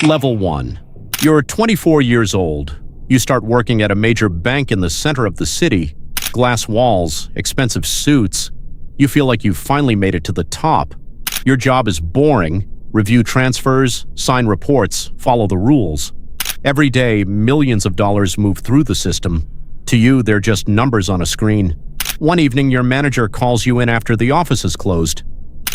Level 1. You're 24 years old. You start working at a major bank in the center of the city. Glass walls, expensive suits. You feel like you've finally made it to the top. Your job is boring. Review transfers, sign reports, follow the rules. Every day, millions of dollars move through the system. To you, they're just numbers on a screen. One evening, your manager calls you in after the office is closed.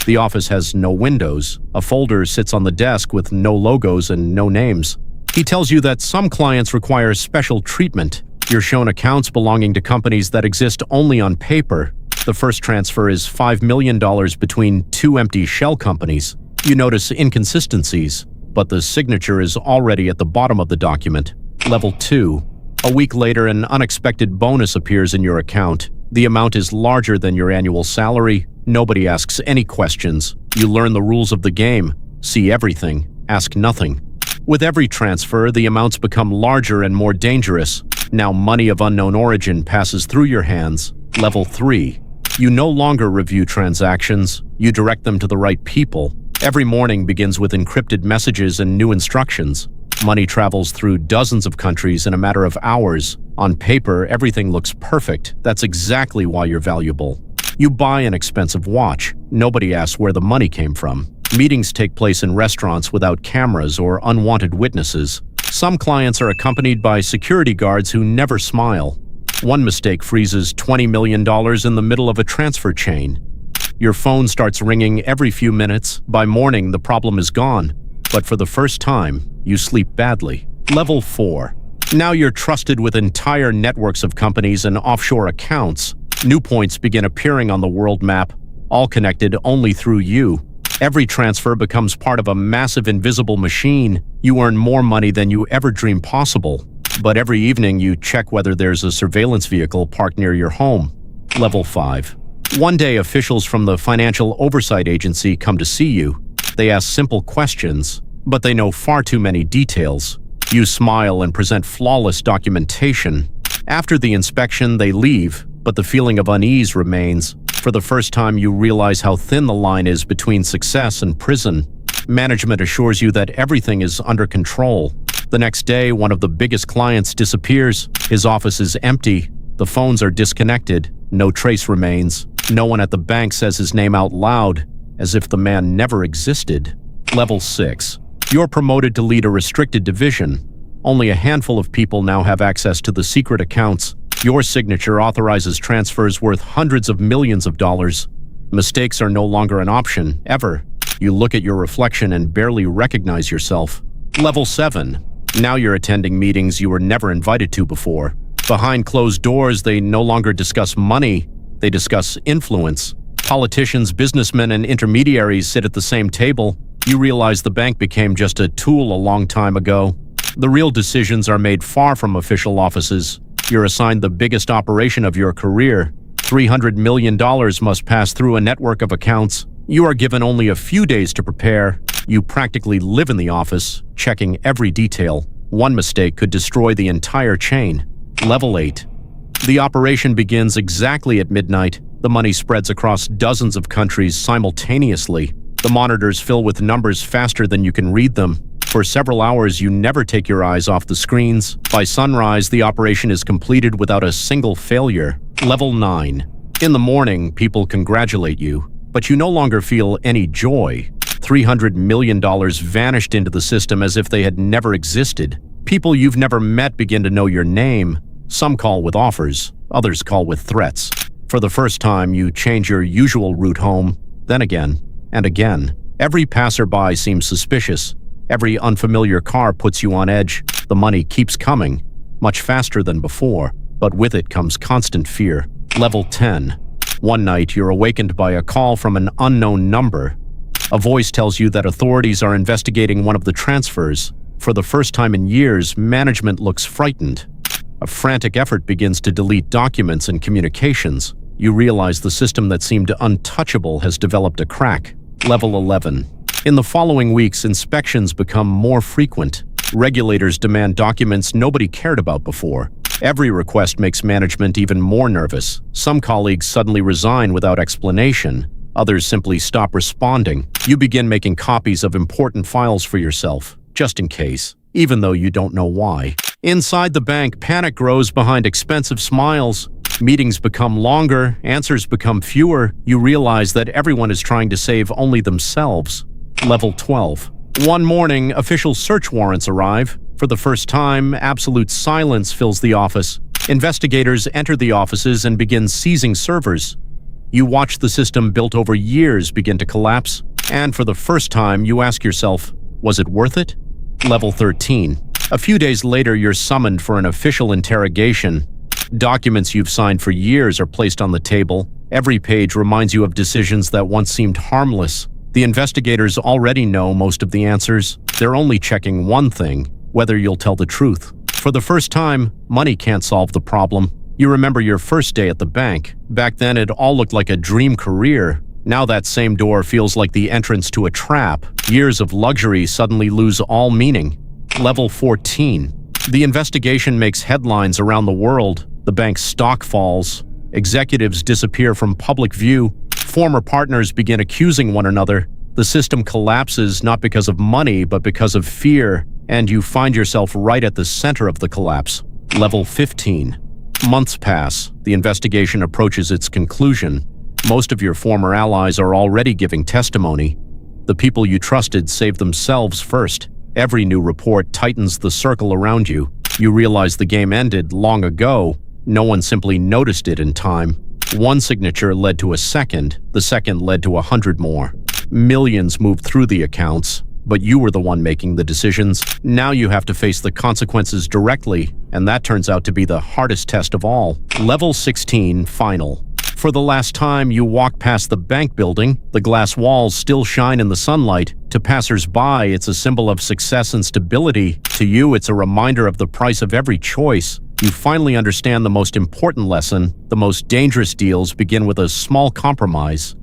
The office has no windows. A folder sits on the desk with no logos and no names. He tells you that some clients require special treatment. You're shown accounts belonging to companies that exist only on paper. The first transfer is $5 million between two empty shell companies. You notice inconsistencies, but the signature is already at the bottom of the document. Level 2. A week later, an unexpected bonus appears in your account. The amount is larger than your annual salary. Nobody asks any questions. You learn the rules of the game, see everything, ask nothing. With every transfer, the amounts become larger and more dangerous. Now money of unknown origin passes through your hands. Level 3. You no longer review transactions. You direct them to the right people. Every morning begins with encrypted messages and new instructions. Money travels through dozens of countries in a matter of hours. On paper, everything looks perfect. That's exactly why you're valuable. You buy an expensive watch. Nobody asks where the money came from. Meetings take place in restaurants without cameras or unwanted witnesses. Some clients are accompanied by security guards who never smile. One mistake freezes $20 million in the middle of a transfer chain. Your phone starts ringing every few minutes. By morning, the problem is gone. But for the first time, you sleep badly. Level 4. Now you're trusted with entire networks of companies and offshore accounts. New points begin appearing on the world map, all connected only through you. Every transfer becomes part of a massive invisible machine. You earn more money than you ever dreamed possible. But every evening you check whether there's a surveillance vehicle parked near your home. Level 5. One day officials from the Financial Oversight Agency come to see you. They ask simple questions, but they know far too many details. You smile and present flawless documentation. After the inspection, they leave, but the feeling of unease remains. For the first time, you realize how thin the line is between success and prison. Management assures you that everything is under control. The next day, one of the biggest clients disappears. His office is empty. The phones are disconnected. No trace remains. No one at the bank says his name out loud, as if the man never existed. Level 6. You're promoted to lead a restricted division. Only a handful of people now have access to the secret accounts. Your signature authorizes transfers worth hundreds of millions of dollars. Mistakes are no longer an option, ever. You look at your reflection and barely recognize yourself. Level 7. Now you're attending meetings you were never invited to before. Behind closed doors, they no longer discuss money. They discuss influence. Politicians, businessmen, and intermediaries sit at the same table. You realize the bank became just a tool a long time ago. The real decisions are made far from official offices. You're assigned the biggest operation of your career. $300 million must pass through a network of accounts. You are given only a few days to prepare. You practically live in the office, checking every detail. One mistake could destroy the entire chain. Level 8. The operation begins exactly at midnight. The money spreads across dozens of countries simultaneously. The monitors fill with numbers faster than you can read them. For several hours, you never take your eyes off the screens. By sunrise, the operation is completed without a single failure. Level 9. In the morning, people congratulate you, but you no longer feel any joy. $300 million vanished into the system as if they had never existed. People you've never met begin to know your name. Some call with offers, others call with threats. For the first time, you change your usual route home, then again, and again. Every passerby seems suspicious. Every unfamiliar car puts you on edge. The money keeps coming, much faster than before, but with it comes constant fear. Level 10. One night, you're awakened by a call from an unknown number. A voice tells you that authorities are investigating one of the transfers. For the first time in years, management looks frightened. A frantic effort begins to delete documents and communications. You realize the system that seemed untouchable has developed a crack. Level 11. In the following weeks, inspections become more frequent. Regulators demand documents nobody cared about before. Every request makes management even more nervous. Some colleagues suddenly resign without explanation. Others simply stop responding. You begin making copies of important files for yourself. just in case, even though you don't know why. Inside the bank, panic grows behind expensive smiles. Meetings become longer, answers become fewer. You realize that everyone is trying to save only themselves. Level 12. One morning, official search warrants arrive. For the first time, absolute silence fills the office. Investigators enter the offices and begin seizing servers. You watch the system built over years begin to collapse, and for the first time, you ask yourself, was it worth it? Level 13. A few days later, you're summoned for an official interrogation. Documents you've signed for years are placed on the table. Every page reminds you of decisions that once seemed harmless. The investigators already know most of the answers. They're only checking one thing, whether you'll tell the truth. For the first time, money can't solve the problem. You remember your first day at the bank. Back then, it all looked like a dream career. Now that same door feels like the entrance to a trap. Years of luxury suddenly lose all meaning. Level 14. The investigation makes headlines around the world. The bank's stock falls. Executives disappear from public view. Former partners begin accusing one another. The system collapses not because of money, but because of fear, and you find yourself right at the center of the collapse. Level 15. Months pass. The investigation approaches its conclusion. Most of your former allies are already giving testimony. The people you trusted save themselves first. Every new report tightens the circle around you. You realize the game ended long ago. No one simply noticed it in time. One signature led to a second. The second led to 100 more. Millions moved through the accounts, but you were the one making the decisions. Now you have to face the consequences directly, and that turns out to be the hardest test of all. Level 16, Final. For the last time, you walk past the bank building. The glass walls still shine in the sunlight. To passers-by, it's a symbol of success and stability. To you, it's a reminder of the price of every choice. You finally understand the most important lesson. The most dangerous deals begin with a small compromise.